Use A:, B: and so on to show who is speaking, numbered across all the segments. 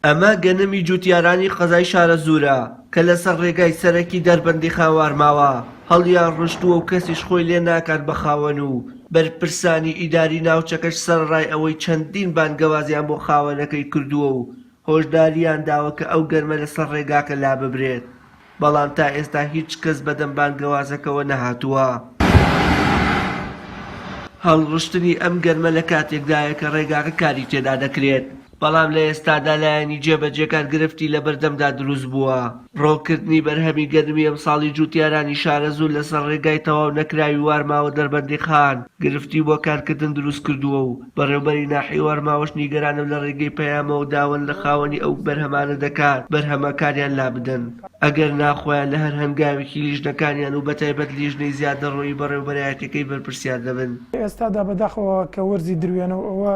A: ئەمە گەنمی جوتیارانی قەزای شارەزوورە کە لەسەر ڕێگای سەرەکی دەربەندی خاوارماوە هەڵیان ڕشتووە و کەسیش خۆی لێ ناکات بە خاوەن و بەرپرسانی ئیداری ناوچەکەش سەرڕای ئەوەی چەندین بانگەوازیان بۆ خاوەنەکەی کردووە و هۆشداریان داوە کە ئەو گەرمە لەسەر ڕێگاکە لا ببرێت، بەڵام تا ئێستا هیچ کەس بەدەم بانگەوازەکەوە نەهاتووە. هەڵڕشتنی ئەم گەرمە لە کاتێکدایە کە ڕێگاکە کاری تێدا دەکرێت، بەڵام لە ئێستادا لایەنی جێبەجێکان گرفتی لە بەردەمدا دروست بووە. ڕۆکردنی بەرهەمی گەرمی ئەمساڵی جوتیارانی شارەزوور لەسەر ڕێگای تەواو نەکراوی وارماوە دەربەندی خان گرفتی بۆ کارکردن دروست کردووە و بەڕێوەبەری ناحیەی وارماوەش نیگەرانم لە ڕێگەی پەیامەوە داوەن لە خاوەنی ئەو بەرهەمانە دەکات بەرهەمەکانیان لا بدەن، ئەگەر ناخۆیان لە هەر هەنگاوێکی لیژنەکانیان و بەتایبەت لیژنەی زیادەڕۆیی بەڕێوەبەرایەتەکەی بەرپرسیار دەبن.
B: ئێستادا بەداخەوە کە وەرزی دروێنەوە ئەوە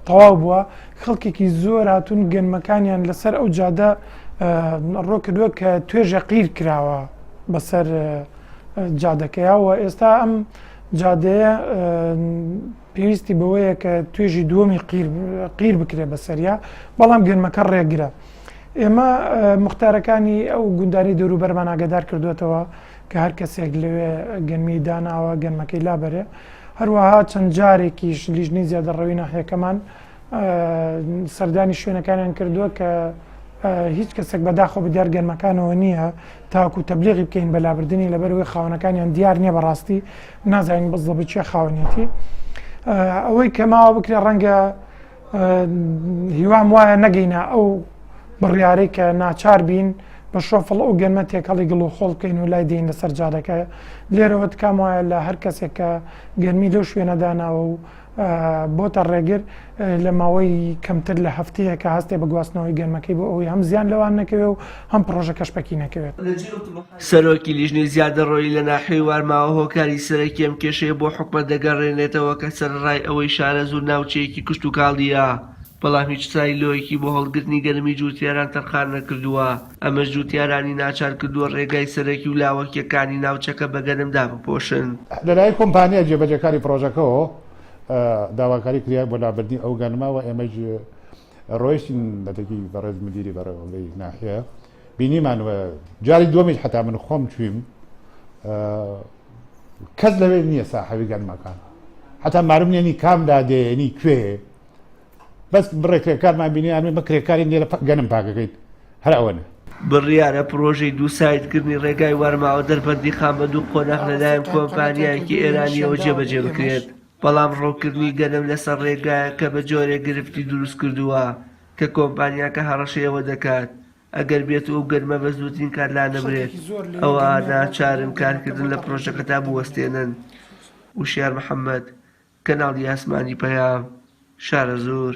B: تەواو بووە، خەڵکێکی زۆر هاتوون گەنمەکانیان لەسەر ئەو جادە ڕۆ کردووە کە توێژە قیر کراوە بەسەر جادەکەیەوە. ئێستا ئەم جادەیە پێویستی بەوەیە کە توێژی دووەمی قیر بکرێت بەسەریا، بەڵام گەنمەکە ڕێگرە. ئێمە مختارەکانی ئەو گونداری دەوروبەرمان ئاگادار کردوێتەوە کە هەر کەسێک لەوێ گەنمی داناوە گەنمەکەی لابەرێ. هەروەها چەند جارێکیش لیژنەی زیادەڕەوی ناحیەکەمان سەردانی شوێنەکانیان کردووە کە هیچ کەسێک بەداخۆ بەدیار گەنمەکانەوە نییە تاکو تەبلیغی بکەین بەلابردنی لەبەرەوەی خاوەنەکانیان دیار نییە بەڕاستی نازانین بەزڵە بچێ خاوەنێتی. ئەوەی کەماوە بکرێ ڕەنگە هیوام وایە نەگەینە ئەو بڕیارەی کە ناچار بین بە شۆفڵ ئەو گەنمە تێکەڵی گڵ و خۆڵ بکەین و لای دێین لەسەر جادەکە. لێرەوە تکام وایە لە هەر کەسێک کە گەرمی لەو شوێنەداناوە و بۆتە ڕێگر لە ماوەی کەمتر لە هەفتەیە کە هەستێ بە گواستنەوەی گەنمەکەی بۆ ئەوەی هەم زیان لەوان نەکەوێت و هەم پرۆژەکەش پەکی نەکەوێت.
A: سەرۆکی لیژنەی زیادەڕۆیی لە ناحیەی وارماوە هۆکاری سەرەکی ئەم کێشەیە بۆ حکومەت دەگەڕێنێتەوە کە سەرڕای ئەوەی شارەزوور ناوچەیەکی کشت و کاڵیە، بەڵام هیچ سایلۆیەکی بۆ هەڵگرتنی گەرمی جوتیاران تەرخان نەکردووە. ئەمەش جوتیارانی ناچار کردووە ڕێگای سەرەکی و لاوەکیەکانی ناوچەکە بە گەرمدا بپۆشن.
C: لەلای کۆمپانیا جێبەجەکاری پرۆژەکەەوە داواکاری کریا بۆ لابردنی ئەو گەنمەوە ئێمەش ڕۆیشتین بەتەکی بەڕێز مدیری بەڕێوەبەری ناحیە بینیمانوە جاری دووەمیش حتا من خۆم چویم کەس لەوێ نییە ساحەوی گەنمەکان حتا معلوم نیە کام دادێنی کوێ بەس بڕێکرێکارمان بینیان بەکرێکاری لێرە گەنم پاکەکەیت هەر ئەوەنە.
A: بڕیارە پرۆژەی دوو سایتکردنی ڕێگای وەرماوە دەربەندی خان بە دوو قۆناغ لەلایەن کۆمپانیایەکی ئێرانیەوە جێبەجێ بکرێت، بەڵام ڕۆکردنی گەنم لەسەر ڕێگایە کە بە جۆرێک گرفتی دروست کردووە کە کۆمپانیاکە هەڕەشەیەوە دەکات. ئەگەر بێت و گەرمە بە زووترین کات لا نەبرێت ئەوە ناچارن کارکردن لە پرۆژەکەتا بوەستێنن. وشیار محەممەد، کەناڵی ئاسمانی پەیام، شارەزوور.